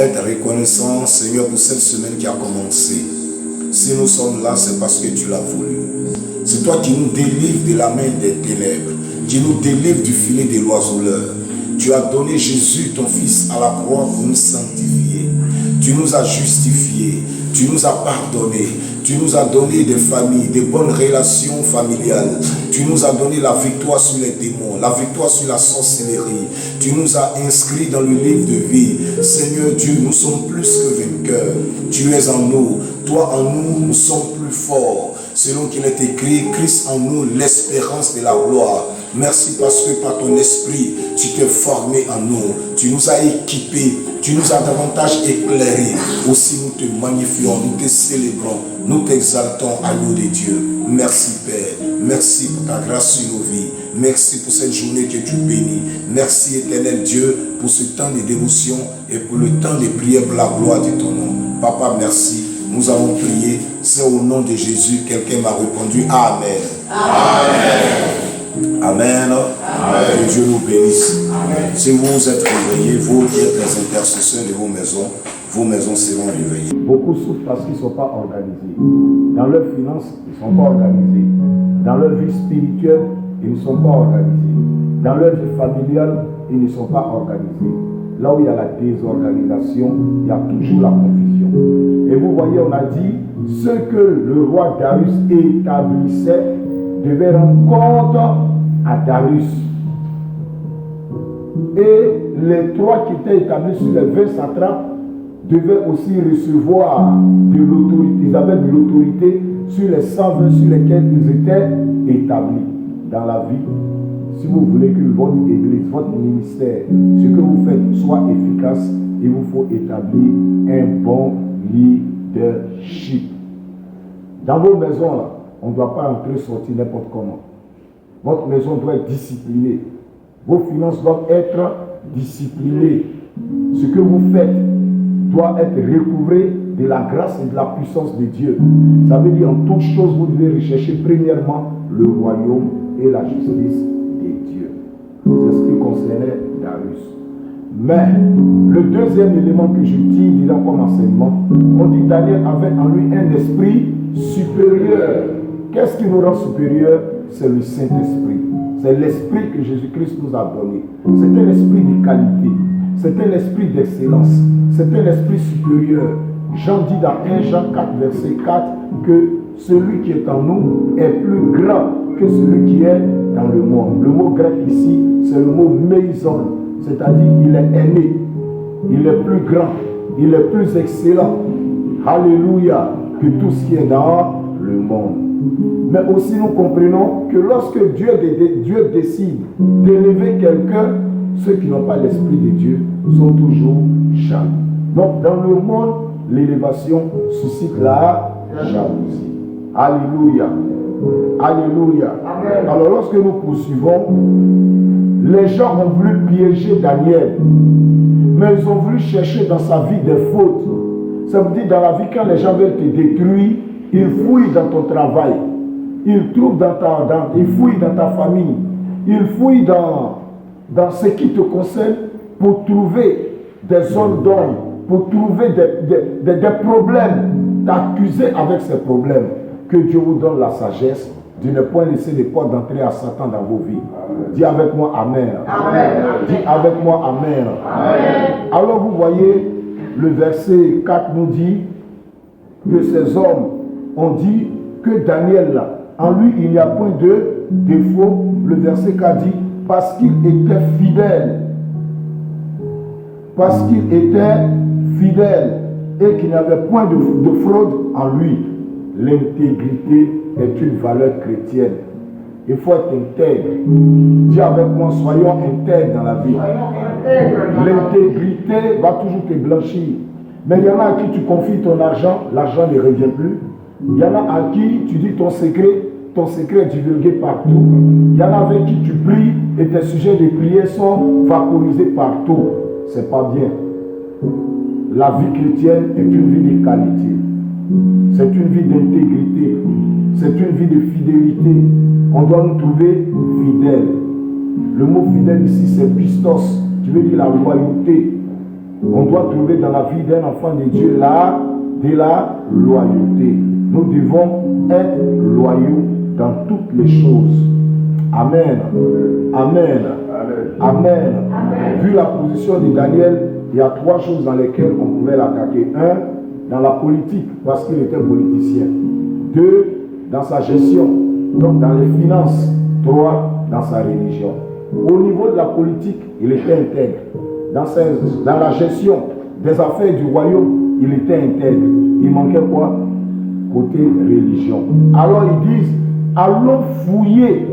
être reconnaissants, Seigneur, pour cette semaine qui a commencé. Si nous sommes là, c'est parce que tu l'as voulu. C'est toi qui nous délivres de la main des ténèbres, qui nous délivres du filet de l'oiseleur. Tu as donné Jésus, ton Fils, à la croix pour nous sanctifier. Tu nous as justifiés, tu nous as pardonnés, tu nous as donné des familles, des bonnes relations familiales. Tu nous as donné la victoire sur les démons, la victoire sur la sorcellerie. Tu nous as inscrits dans le livre de vie. Seigneur Dieu, nous sommes plus que vainqueurs. Tu es en nous. Toi en nous, nous sommes plus forts. Selon qu'il est écrit, Christ en nous, l'espérance de la gloire. Merci parce que par ton esprit, tu t'es formé en nous. Tu nous as équipés. Tu nous as davantage éclairés. Aussi nous te magnifions, nous te célébrons, nous t'exaltons, agneau de Dieu. Merci Père. Merci pour ta grâce sur nos vies. Merci pour cette journée que tu bénis. Merci éternel Dieu pour ce temps de dévotion et pour le temps de prière pour la gloire de ton nom. Papa, merci. Nous avons prié. C'est au nom de Jésus. Quelqu'un m'a répondu. Amen. Amen. Amen. Amen. Que Dieu nous bénisse. Amen. Si vous êtes réveillés, vous qui êtes les intercesseurs de vos maisons seront réveillées. Beaucoup souffrent parce qu'ils ne sont pas organisés. Dans leurs finances, ils ne sont pas organisés. Dans leur vie spirituelle, ils ne sont pas organisés. Dans leur vie familiale, ils ne sont pas organisés. Là où il y a la désorganisation, il y a toujours la confusion. Et vous voyez, on a dit, ce que le roi Darius établissait devait rendre compte à Darius. Et les trois qui étaient établis sur les 20 satrapes devaient aussi recevoir de l'autorité. Ils avaient de l'autorité sur les 120 sur lesquels ils étaient établis dans la vie. Si vous voulez que votre église, votre ministère, ce que vous faites soit efficace, il vous faut établir un bon leadership. Dans vos maisons, là, on ne doit pas entrer, sortir n'importe comment. Votre maison doit être disciplinée. Vos finances doivent être disciplinées. Ce que vous faites doit être recouvré de la grâce et de la puissance de Dieu. Ça veut dire en toute chose, vous devez rechercher premièrement le royaume et la justice de Dieu. C'est ce qui concernait Darius. Mais le deuxième élément que je tire dedans comme enseignement, on dit Daniel avait en lui un esprit supérieur. Qu'est-ce qui nous rend supérieur? C'est le Saint-Esprit. C'est l'esprit que Jésus-Christ nous a donné. C'est un esprit de qualité. C'est un esprit d'excellence. C'est un esprit supérieur. Jean dit dans 1 Jean 4, verset 4, que celui qui est en nous est plus grand que celui qui est dans le monde. Le mot grec ici, c'est le mot meison. C'est-à-dire il est aîné. Il est plus grand. Il est plus excellent. Alléluia. Que tout ce qui est dans le monde. Mais aussi nous comprenons que lorsque Dieu décide d'élever quelqu'un, ceux qui n'ont pas l'esprit de Dieu sont toujours jaloux. Donc dans le monde, l'élévation suscite la jalousie. Alléluia. Alléluia. Amen. Alors lorsque nous poursuivons, les gens ont voulu piéger Daniel, mais ils ont voulu chercher dans sa vie des fautes. Ça veut dire dans la vie, quand les gens veulent te détruire, ils fouillent dans ton travail, ils trouvent ils fouillent dans ta famille, ils fouillent dans ce qui te concerne pour trouver des zones d'ombre, pour trouver des problèmes, t'accuser avec ces problèmes. Que Dieu vous donne la sagesse de ne point laisser les portes d'entrée à Satan dans vos vies. Dis avec moi Amen. Amen. Dis avec moi Amen. Amen. Alors vous voyez, le verset 4 nous dit que ces hommes ont dit que Daniel, là, en lui, il n'y a point de défaut. Le verset 4 dit, parce qu'il était fidèle. Parce qu'il était fidèle et qu'il n'y avait point de fraude en lui. L'intégrité est une valeur chrétienne. Il faut être intègre. Dis avec moi, soyons intègres dans la vie. L'intégrité va toujours te blanchir. Mais il y en a à qui tu confies ton argent, l'argent ne revient plus. Il y en a à qui tu dis ton secret est divulgué partout. Il y en a avec qui tu pries et tes sujets de prière sont vaporisés partout. C'est pas bien. La vie chrétienne est une vie de qualité. C'est une vie d'intégrité. C'est une vie de fidélité. On doit nous trouver fidèles. Le mot fidèle ici, c'est pistos, qui veut dire la loyauté. On doit trouver dans la vie d'un enfant de Dieu de la loyauté. Nous devons être loyaux dans toutes les choses. Amen. Amen. Amen. Vu la position de Daniel, il y a 3 choses dans lesquelles on pouvait l'attaquer. 1, dans la politique, parce qu'il était politicien. 2, dans sa gestion, donc dans les finances. 3, dans sa religion. Au niveau de la politique, il était intègre. Dans la gestion des affaires du royaume, il était intègre. Il manquait quoi? Côté religion. Alors ils disent, allons fouiller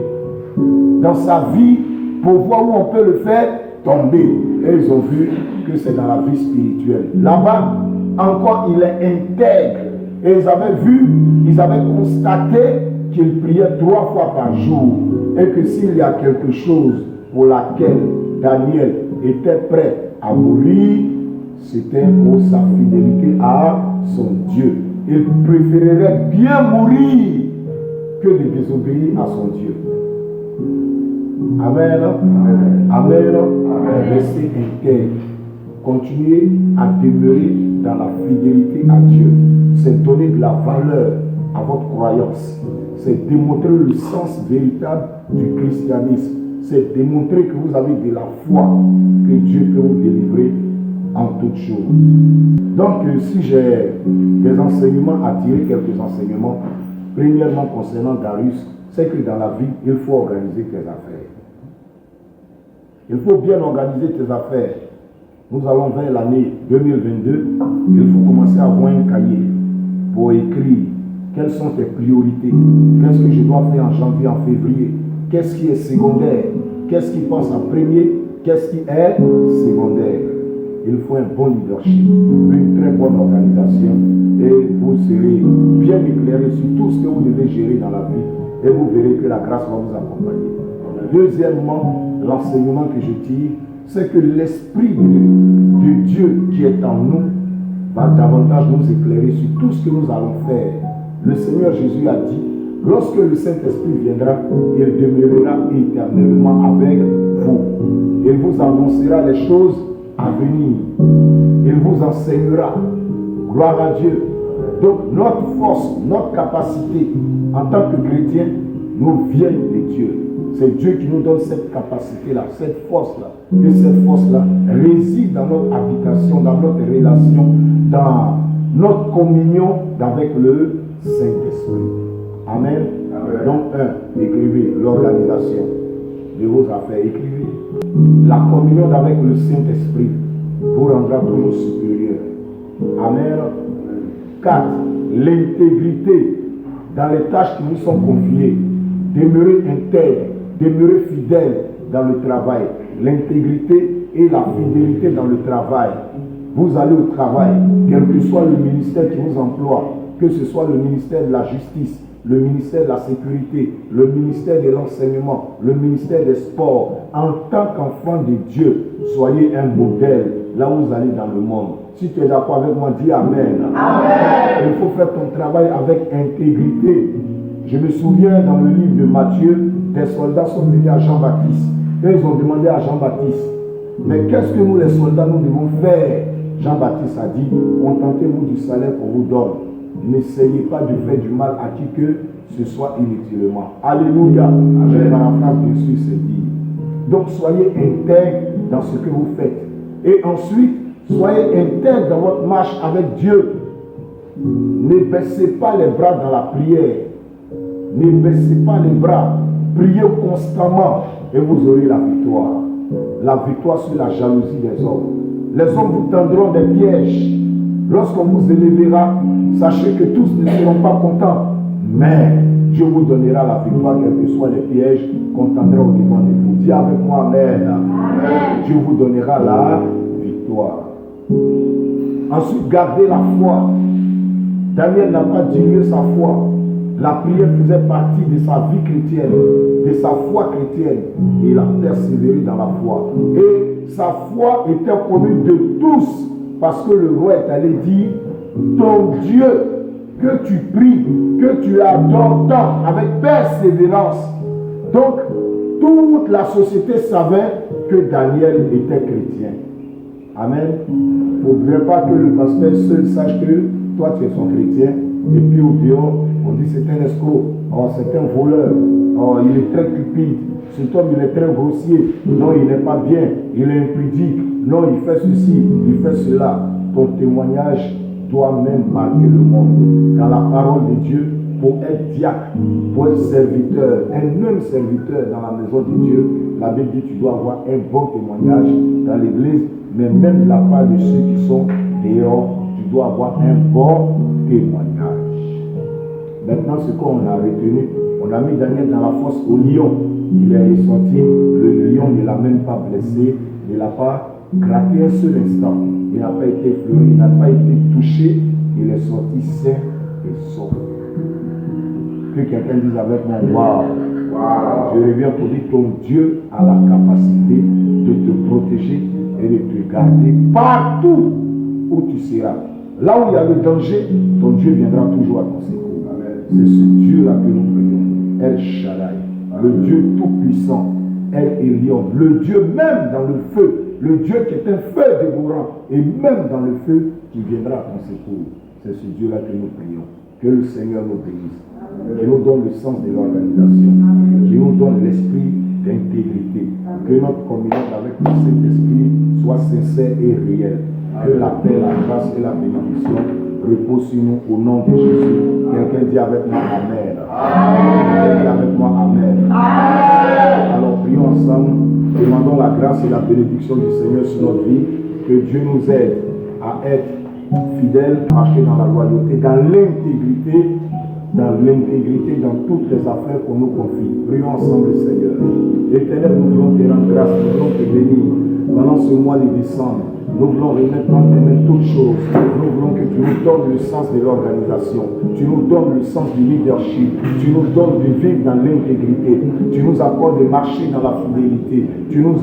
dans sa vie pour voir où on peut le faire tomber. Et ils ont vu que c'est dans la vie spirituelle. Là-bas, encore, il est intègre. Et ils avaient constaté qu'il priait 3 fois par jour. Et que s'il y a quelque chose pour laquelle Daniel était prêt à mourir, c'était pour sa fidélité à son Dieu. Il préférerait bien mourir que de désobéir à son Dieu. Amen. Amen. Restez intègre. Continuez à demeurer dans la fidélité à Dieu. C'est donner de la valeur à votre croyance. C'est démontrer le sens véritable du christianisme. C'est démontrer que vous avez de la foi, que Dieu peut vous délivrer en toutes choses. Donc, si j'ai des enseignements à tirer, quelques enseignements, premièrement concernant Darius, c'est que dans la vie, il faut organiser tes affaires. Il faut bien organiser tes affaires. Nous allons vers l'année 2022. Il faut commencer à avoir un cahier pour écrire quelles sont tes priorités. Qu'est-ce que je dois faire en janvier, en février? Qu'est-ce qui est secondaire? Qu'est-ce qui passe en premier? Qu'est-ce qui est secondaire? Il faut un bon leadership, une très bonne organisation et vous serez bien éclairé sur tout ce que vous devez gérer dans la vie et vous verrez que la grâce va vous accompagner. Deuxièmement, l'enseignement que je tire, c'est que l'Esprit de Dieu qui est en nous va davantage nous éclairer sur tout ce que nous allons faire. Le Seigneur Jésus a dit, lorsque le Saint-Esprit viendra, il demeurera éternellement avec vous. Il vous annoncera les choses à venir. Il vous enseignera. Gloire à Dieu. Donc notre force, notre capacité en tant que chrétien nous vient de Dieu. C'est Dieu qui nous donne cette capacité-là, cette force-là. Et cette force-là réside dans notre habitation, dans notre relation, dans notre communion avec le Saint-Esprit. Amen. Amen. Donc, 1, écrivez l'organisation de vos affaires. Écrivez. La communion avec le Saint-Esprit vous rendra toujours supérieur. Amen. 4, l'intégrité dans les tâches qui nous sont confiées. Demeurez intègre, demeurez fidèle dans le travail. L'intégrité et la fidélité dans le travail. Vous allez au travail, quel que soit le ministère qui vous emploie, que ce soit le ministère de la justice, le ministère de la sécurité, le ministère de l'enseignement, le ministère des sports. En tant qu'enfant de Dieu, soyez un modèle là où vous allez dans le monde. Si tu es d'accord avec moi, dis Amen. Amen. Il faut faire ton travail avec intégrité. Je me souviens dans le livre de Matthieu, des soldats sont venus à Jean-Baptiste. Et ils ont demandé à Jean-Baptiste, mais qu'est-ce que nous les soldats nous devons faire? Jean-Baptiste a dit, contentez-vous du salaire qu'on vous donne. N'essayez pas de faire du mal à qui que ce soit inutilement. Alléluia. Je paraphrase bien sûr, c'est dit. Donc soyez intègres dans ce que vous faites. Et ensuite, soyez intègres dans votre marche avec Dieu. Ne baissez pas les bras dans la prière. Ne baissez pas les bras. Priez constamment et vous aurez la victoire. La victoire sur la jalousie des hommes. Les hommes vous tendront des pièges. Lorsqu'on vous élèvera, sachez que tous ne seront pas contents. Mais Dieu vous donnera la victoire, quels que soient les pièges qu'on tendra au devant de vous. Dis avec moi Amen. Amen. Dieu vous donnera la victoire. Ensuite, gardez la foi. Daniel n'a pas diminué sa foi. La prière faisait partie de sa vie chrétienne, de sa foi chrétienne. Et il a persévéré dans la foi. Et sa foi était connue de tous. Parce que le roi est allé dire, ton Dieu que tu pries, que tu adores tant, avec persévérance. Donc, toute la société savait que Daniel était chrétien. Amen. Il ne faudrait pas que le pasteur seul sache que toi tu es son chrétien. Et puis au dehors, on dit c'est un escroc, oh, c'est un voleur, oh, il est très cupide, cet homme il est très grossier, non il n'est pas bien, il est impudique, non il fait ceci, il fait cela. Ton témoignage doit même marquer le monde. Dans la parole de Dieu, pour être diacre, pour être serviteur, un même serviteur dans la maison de Dieu, la Bible dit que tu dois avoir un bon témoignage dans l'église, mais même de la part de ceux qui sont dehors, tu dois avoir un bon témoignage. Maintenant, ce qu'on a retenu, on a mis Daniel dans la fosse au lion. Il est ressorti, le lion ne l'a même pas blessé, il ne l'a pas gratté un seul instant. Il n'a pas été effleuré, il n'a pas été touché, il est sorti sain et sauf. Que quelqu'un dise avec moi, waouh, je reviens pour dire ton Dieu a la capacité de te protéger et de te garder partout où tu seras. Là où il y a le danger, ton Dieu viendra toujours à ton secours. C'est ce Dieu-là que nous prions, El Shaddai, le Dieu tout-puissant, El Elyon, le Dieu même dans le feu, le Dieu qui est un feu dévorant, et même dans le feu qui viendra à ton secours. C'est ce Dieu-là que nous prions. Que le Seigneur nous bénisse, qu'il nous donne le sens de l'organisation, qu'il nous donne l'esprit d'intégrité, que notre communion avec le Saint-Esprit soit sincère et réelle, que la paix, la grâce et la bénédiction repose sur nous au nom de Jésus. Quelqu'un dit avec moi Amen. Quelqu'un dit avec moi Amen. Alors prions ensemble, demandons la grâce et la bénédiction du Seigneur sur notre vie, que Dieu nous aide à être fidèles, à marcher dans la loyauté, dans l'intégrité, dans toutes les affaires qu'on nous confie. Prions ensemble le Seigneur. Éternel, nous voulons te rendre grâce, nous voulons te bénir. Pendant ce mois de décembre, nous voulons remettre dans tes mains toutes choses. Nous voulons que tu nous donnes le sens de l'organisation. Tu nous donnes le sens du leadership. Tu nous donnes de vivre dans l'intégrité. Tu nous accordes de marcher dans la fidélité. Tu nous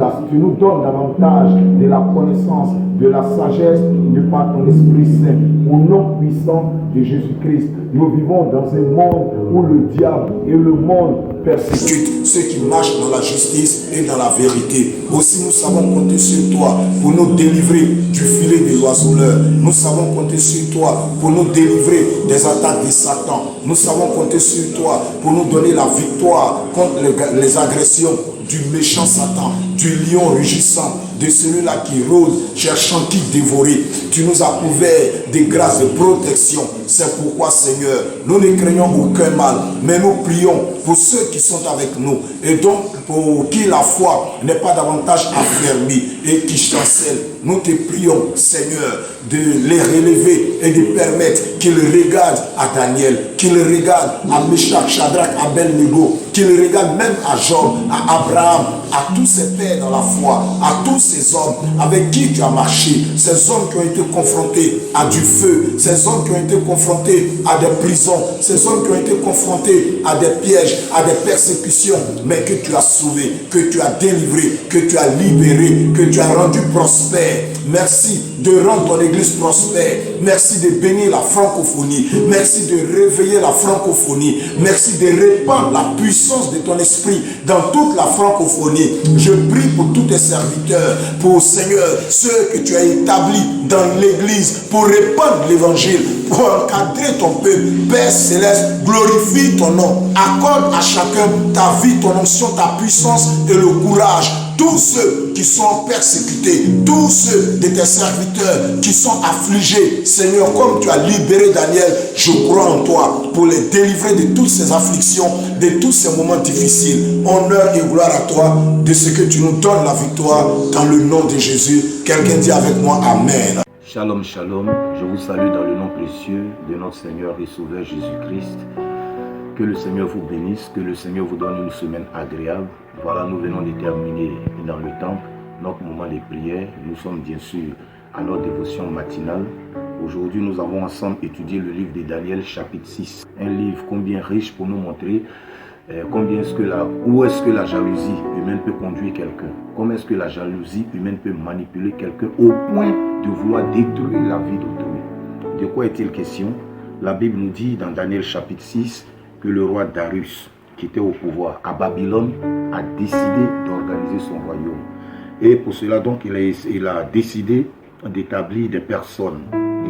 donnes davantage de la connaissance, de la sagesse, de par ton Esprit Saint. Au nom puissant de Jésus-Christ, nous vivons dans un monde où le diable et le monde persécutent ceux qui marchent dans la justice et dans la vérité. Aussi, nous savons compter sur toi pour nous délivrer du filet de l'oiseleur. Nous savons compter sur toi pour nous délivrer des attaques de Satan. Nous savons compter sur toi pour nous donner la victoire contre les agressions du méchant Satan, du lion rugissant, de celui-là qui rôde, cherchant qui dévorer. Tu nous as couvert des grâces de protection. C'est pourquoi, Seigneur, nous ne craignons aucun mal, mais nous prions pour ceux qui sont avec nous, et donc pour qui la foi n'est pas davantage affermie et qui chancellent. Nous te prions, Seigneur, de les relever et de permettre qu'ils regardent à Daniel, qu'ils regardent à Meshach, Shadrach, Abednego, qu'ils regardent même à Job, à Abraham, à tous ces pères dans la foi, à tous ces hommes avec qui tu as marché, ces hommes qui ont été confrontés à du feu, ces hommes qui ont été confrontés à des prisons, ces hommes qui ont été confrontés à des pièges, à des persécutions, mais que tu as sauvé, que tu as délivré, que tu as libéré, que tu as rendu prospère. Merci de rendre ton église prospère. Merci de bénir la francophonie. Merci de réveiller la francophonie. Merci de répandre la puissance de ton esprit dans toute la francophonie. Je prie pour tous tes serviteurs, pour Seigneur, ceux que tu as établis dans l'église pour répandre l'évangile, pour encadrer ton peuple. Père céleste, glorifie ton nom. Accorde à chacun ta vie, ton onction, ta puissance et le courage. Tous ceux qui sont persécutés, tous ceux de tes serviteurs qui sont affligés, Seigneur, comme tu as libéré Daniel, je crois en toi pour les délivrer de toutes ces afflictions, de tous ces moments difficiles. Honneur et gloire à toi de ce que tu nous donnes la victoire dans le nom de Jésus. Quelqu'un dit avec moi Amen. Shalom, shalom. Je vous salue dans le nom précieux de notre Seigneur et Sauveur Jésus-Christ. Que le Seigneur vous bénisse, que le Seigneur vous donne une semaine agréable. Voilà, nous venons de terminer dans le temple notre moment de prière. Nous sommes bien sûr à notre dévotion matinale. Aujourd'hui, nous avons ensemble étudié le livre de Daniel, chapitre 6. Un livre combien riche pour nous montrer où est-ce que la jalousie humaine peut conduire quelqu'un. Comment est-ce que la jalousie humaine peut manipuler quelqu'un au point de vouloir détruire la vie d'autrui. De quoi est-il question? La Bible nous dit dans Daniel chapitre 6 que le roi Darius, qui était au pouvoir à Babylone, a décidé d'organiser son royaume. Et pour cela, donc, il a décidé d'établir des personnes.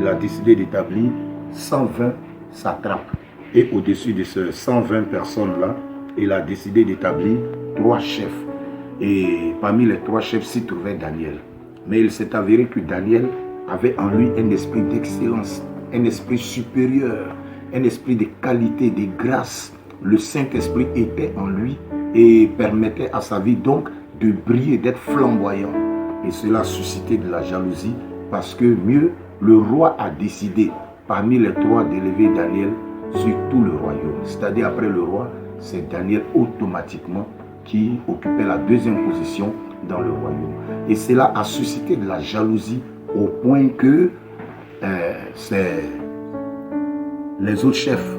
Il a décidé d'établir 120 satrapes. Et au-dessus de ces 120 personnes-là, il a décidé d'établir 3 chefs. Et parmi les 3 chefs s'y trouvait Daniel. Mais il s'est avéré que Daniel avait en lui un esprit d'excellence, un esprit supérieur, un esprit de qualité, de grâce. Le Saint-Esprit était en lui et permettait à sa vie donc de briller, d'être flamboyant. Et cela a suscité de la jalousie parce que mieux, le roi a décidé parmi les 3 d'élever Daniel sur tout le royaume. C'est-à-dire après le roi, c'est Daniel automatiquement qui occupait la 2e position dans le royaume. Et cela a suscité de la jalousie au point que les autres chefs,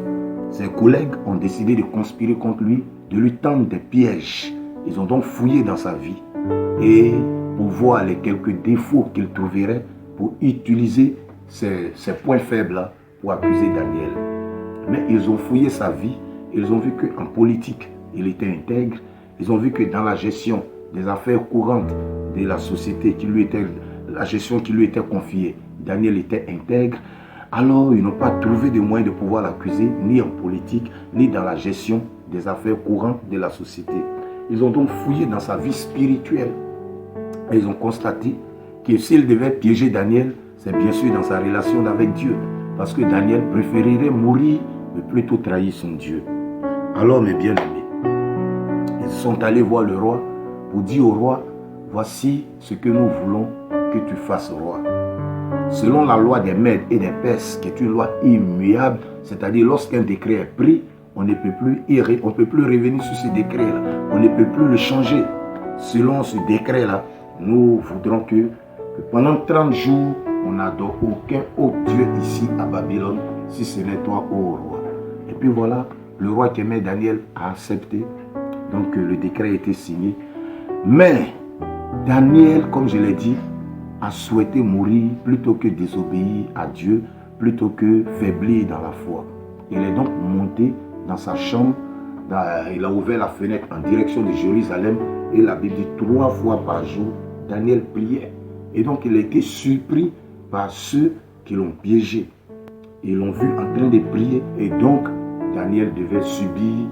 ses collègues ont décidé de conspirer contre lui, de lui tendre des pièges. Ils ont donc fouillé dans sa vie et pour voir les quelques défauts qu'ils trouveraient pour utiliser ces points faibles-là pour accuser Daniel. Mais ils ont fouillé sa vie, ils ont vu qu'en politique, il était intègre. Ils ont vu que dans la gestion des affaires courantes de la société, la gestion qui lui était confiée, Daniel était intègre. Alors, ils n'ont pas trouvé de moyen de pouvoir l'accuser, ni en politique, ni dans la gestion des affaires courantes de la société. Ils ont donc fouillé dans sa vie spirituelle. Et ils ont constaté que s'ils devaient piéger Daniel, c'est bien sûr dans sa relation avec Dieu. Parce que Daniel préférerait mourir, mais plutôt trahir son Dieu. Alors, mes bien-aimés, ils sont allés voir le roi pour dire au roi, voici ce que nous voulons que tu fasses, roi. Selon la loi des Mèdes et des Perses, qui est une loi immuable, c'est-à-dire lorsqu'un décret est pris, on ne peut plus revenir sur ce décret-là. On ne peut plus le changer. Selon ce décret-là, nous voudrons que pendant 30 jours, on n'adore aucun autre Dieu ici à Babylone, si ce n'est toi, ô roi. Et puis voilà, le roi qui aimait Daniel a accepté. Donc le décret a été signé. Mais Daniel, comme je l'ai dit, a souhaité mourir plutôt que désobéir à Dieu, plutôt que faiblir dans la foi. Il est donc monté dans sa chambre, il a ouvert la fenêtre en direction de Jérusalem et la Bible dit 3 fois par jour, Daniel priait. Et donc il a été surpris par ceux qui l'ont piégé. Ils l'ont vu en train de prier et donc Daniel devait subir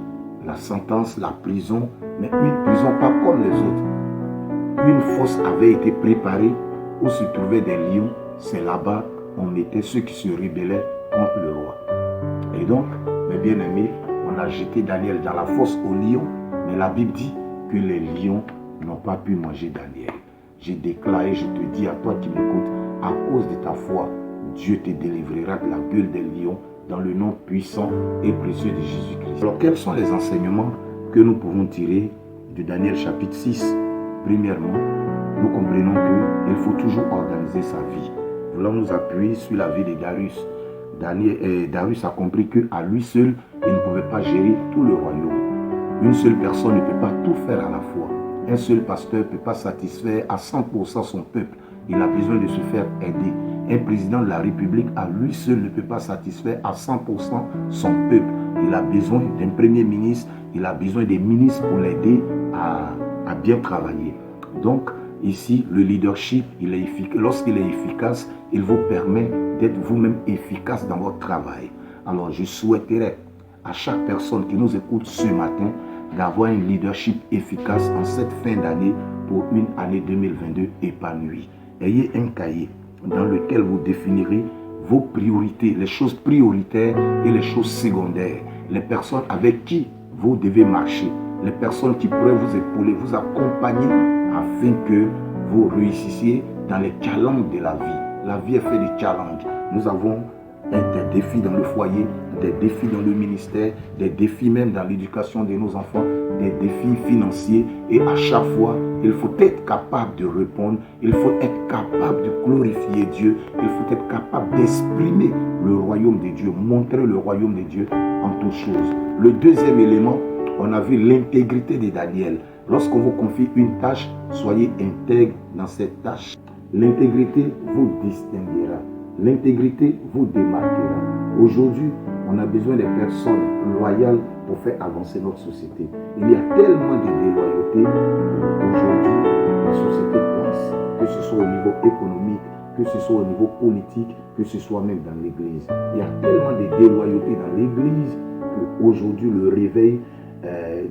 la sentence, la prison, mais une prison pas comme les autres. Une fosse avait été préparée où se trouvaient des lions. C'est là-bas on mettait ceux qui se rebellaient contre le roi. Et donc, mes bien-aimés, on a jeté Daniel dans la fosse aux lions, mais la Bible dit que les lions n'ont pas pu manger Daniel. J'ai déclaré, je te dis à toi qui m'écoutes, à cause de ta foi, Dieu te délivrera de la gueule des lions dans le nom puissant et précieux de Jésus-Christ. Alors, quels sont les enseignements que nous pouvons tirer de Daniel chapitre 6? Premièrement, nous comprenons qu'il faut toujours organiser sa vie. Voulons nous appuyer sur la vie de Darius. Darius a compris qu'à lui seul, il ne pouvait pas gérer tout le royaume. Une seule personne ne peut pas tout faire à la fois. Un seul pasteur ne peut pas satisfaire à 100% son peuple. Il a besoin de se faire aider. Un président de la République à lui seul ne peut pas satisfaire à 100% son peuple. Il a besoin d'un premier ministre, il a besoin des ministres pour l'aider à bien travailler. Donc, ici, le leadership, il est efficace. Lorsqu'il est efficace, il vous permet d'être vous-même efficace dans votre travail. Alors, je souhaiterais à chaque personne qui nous écoute ce matin d'avoir un leadership efficace en cette fin d'année pour une année 2022 épanouie. Ayez un cahier dans lequel vous définirez vos priorités, les choses prioritaires et les choses secondaires, les personnes avec qui vous devez marcher, les personnes qui pourraient vous épauler, vous accompagner afin que vous réussissiez dans les challenges de la vie. La vie est faite de challenges. Nous avons des défis dans le foyer, des défis dans le ministère, des défis même dans l'éducation de nos enfants, des défis financiers. Et à chaque fois, il faut être capable de répondre, il faut être capable de glorifier Dieu, il faut être capable d'exprimer le royaume de Dieu, montrer le royaume de Dieu en toutes choses. Le deuxième élément, on a vu l'intégrité de Daniel. Lorsqu'on vous confie une tâche, soyez intègre dans cette tâche. L'intégrité vous distinguera. L'intégrité vous démarquera. Aujourd'hui, on a besoin de personnes loyales pour faire avancer notre société. Il y a tellement de déloyauté aujourd'hui. La société pense, que ce soit au niveau économique, que ce soit au niveau politique, que ce soit même dans l'église. Il y a tellement de déloyauté dans l'église qu'aujourd'hui le réveil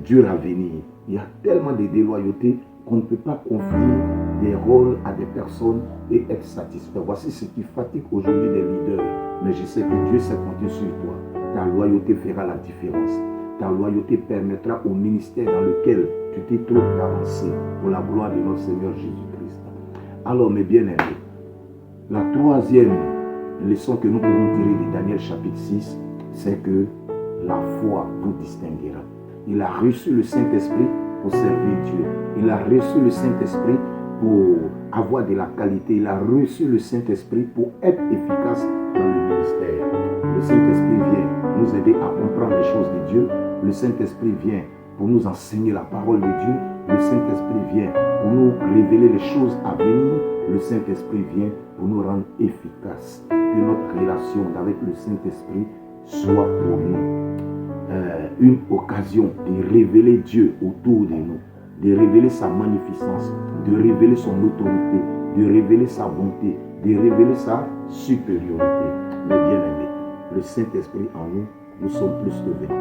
dure à venir. Il y a tellement de déloyauté qu'on ne peut pas confier des rôles à des personnes et être satisfait. Voici ce qui fatigue aujourd'hui les leaders. Mais je sais que Dieu s'est compté sur toi. Ta loyauté fera la différence. Ta loyauté permettra au ministère dans lequel tu t'es trop avancé pour la gloire de notre Seigneur Jésus-Christ. Alors mes bien-aimés, la troisième leçon que nous pouvons tirer de Daniel chapitre 6, c'est que la foi vous distinguera. Il a reçu le Saint-Esprit pour servir Dieu. Il a reçu le Saint-Esprit pour avoir de la qualité. Il a reçu le Saint-Esprit pour être efficace dans le ministère. Le Saint-Esprit vient nous aider à comprendre les choses de Dieu. Le Saint-Esprit vient pour nous enseigner la parole de Dieu. Le Saint-Esprit vient pour nous révéler les choses à venir. Le Saint-Esprit vient pour nous rendre efficaces. Que notre relation avec le Saint-Esprit soit pour nous une occasion de révéler Dieu autour de nous, de révéler sa magnificence, de révéler son autorité, de révéler sa bonté, de révéler sa supériorité. Mais bien aimés, le Saint-Esprit en nous, nous sommes plus que vainqueurs.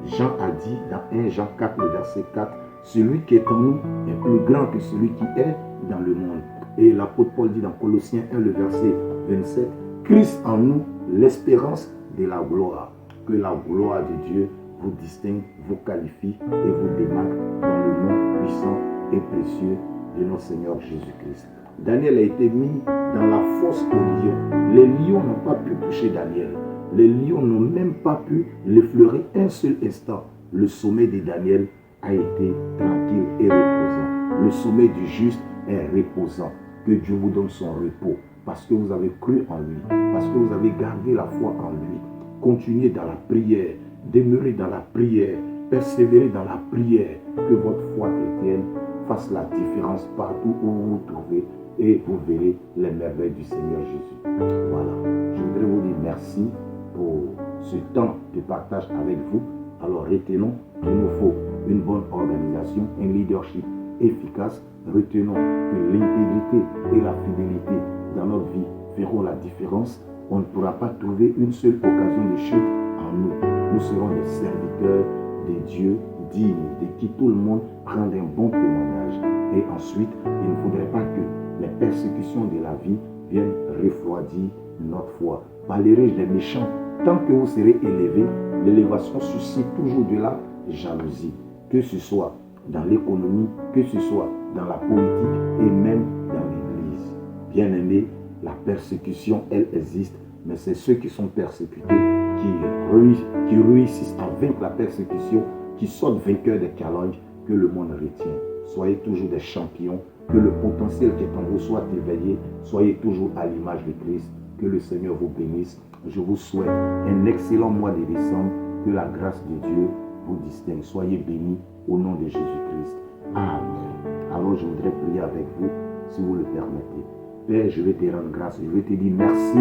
Jean a dit dans 1 Jean 4, le verset 4, celui qui est en nous est plus grand que celui qui est dans le monde. Et l'apôtre Paul dit dans Colossiens 1, le verset 27, Christ en nous, l'espérance de la gloire. Que la gloire de Dieu vous distingue, vous qualifie et vous démarque dans le nom puissant et précieux de notre Seigneur Jésus-Christ. Daniel a été mis dans la fosse aux lions. Les lions n'ont pas pu toucher Daniel. Les lions n'ont même pas pu l'effleurer un seul instant. Le sommet de Daniel a été tranquille et reposant. Le sommet du juste est reposant. Que Dieu vous donne son repos parce que vous avez cru en lui, parce que vous avez gardé la foi en lui. Continuez dans la prière, demeurez dans la prière, persévérez dans la prière, que votre foi chrétienne fasse la différence partout où vous vous trouvez et vous verrez les merveilles du Seigneur Jésus. Voilà, je voudrais vous dire merci pour ce temps de partage avec vous. Alors retenons qu'il nous faut une bonne organisation, un leadership efficace. Retenons que l'intégrité et la fidélité dans notre vie feront la différence. On ne pourra pas trouver une seule occasion de chute en nous. Nous serons des serviteurs de Dieu dignes, de qui tout le monde prend un bon témoignage. Et ensuite, il ne faudrait pas que les persécutions de la vie viennent refroidir notre foi. Parlerai-je des méchants? Tant que vous serez élevés, l'élévation suscite toujours de la jalousie. Que ce soit dans l'économie, que ce soit dans la politique et même dans l'église. Bien-aimés, la persécution, elle existe, mais c'est ceux qui sont persécutés qui réussissent à vaincre la persécution, qui sortent vainqueurs des challenges que le monde retient. Soyez toujours des champions, que le potentiel qui est en vous soit éveillé, soyez toujours à l'image de Christ, que le Seigneur vous bénisse. Je vous souhaite un excellent mois de décembre, que la grâce de Dieu vous distingue. Soyez bénis au nom de Jésus-Christ. Amen. Alors je voudrais prier avec vous, si vous le permettez. Père, je vais te rendre grâce, je vais te dire merci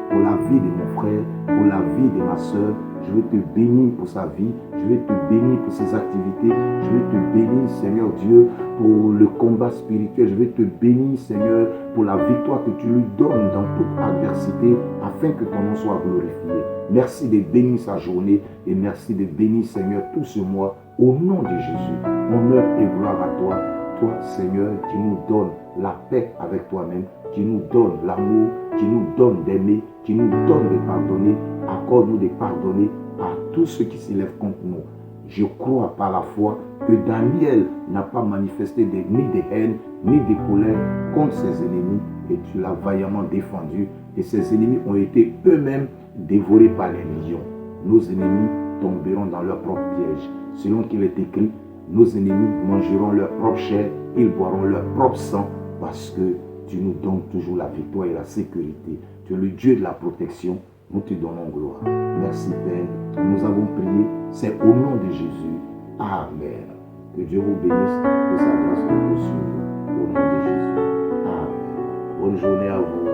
pour la vie de mon frère, pour la vie de ma soeur. Je vais te bénir pour sa vie, je vais te bénir pour ses activités, je vais te bénir, Seigneur Dieu, pour le combat spirituel. Je vais te bénir, Seigneur, pour la victoire que tu lui donnes dans toute adversité, afin que ton nom soit glorifié. Merci de bénir sa journée et merci de bénir, Seigneur, tout ce mois, au nom de Jésus. Honneur et gloire à toi. Toi, Seigneur, qui nous donne la paix avec toi-même, qui nous donne l'amour, qui nous donne d'aimer, qui nous donne de pardonner. Accorde-nous de pardonner à tous ceux qui s'élèvent contre nous. Je crois par la foi que Daniel n'a pas manifesté ni de haine, ni de colère contre ses ennemis, et tu l'as vaillamment défendu, et ses ennemis ont été eux-mêmes dévorés par les lions. Nos ennemis tomberont dans leur propre piège. Selon qu'il est écrit, nos ennemis mangeront leur propre chair, ils boiront leur propre sang, parce que tu nous donnes toujours la victoire et la sécurité. Tu es le Dieu de la protection, nous te donnons gloire. Merci Père, nous avons prié, c'est au nom de Jésus. Amen. Que Dieu vous bénisse, que sa grâce vous suive. Au nom de Jésus. Amen. Bonne journée à vous.